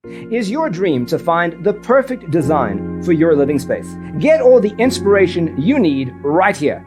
Is your dream to find the perfect design for your living space? Get all the inspiration you need right here.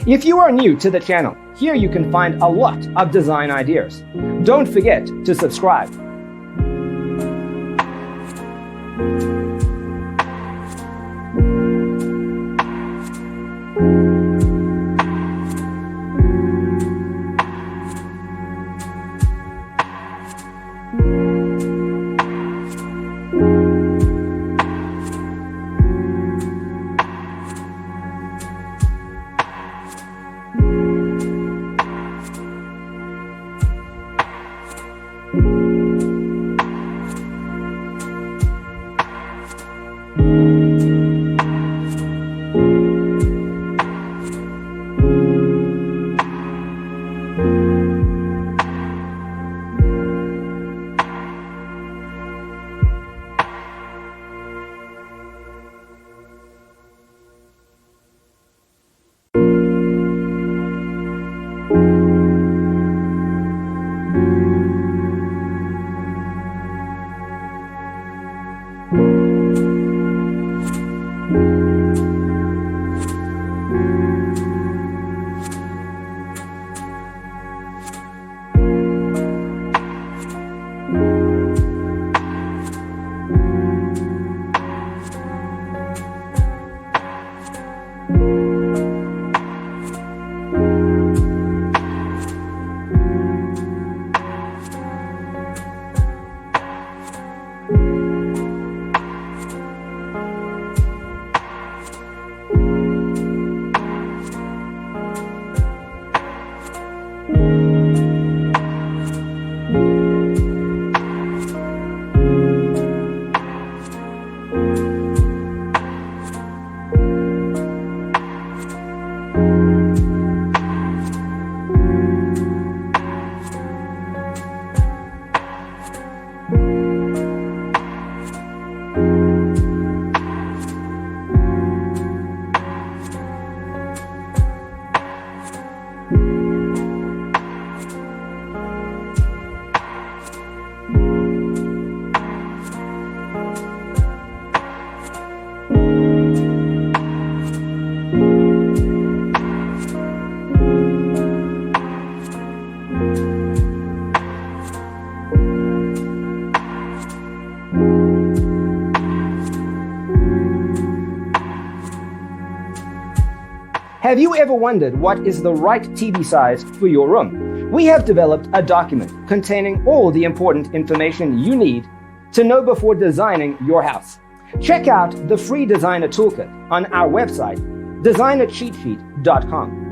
If you are new to the channel, here you can find a lot of design ideas. Don't forget to subscribe. Have you ever wondered what is the right TV size for your room? We have developed a document containing all the important information you need to know before designing your house. Check out the free designer toolkit on our website, designercheatsheet.com.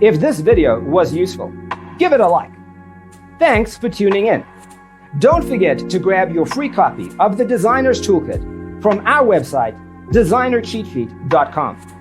If this video was useful, give it a like. Thanks for tuning in. Don't forget to grab your free copy of the Designer's Toolkit from our website, designercheatsheet.com.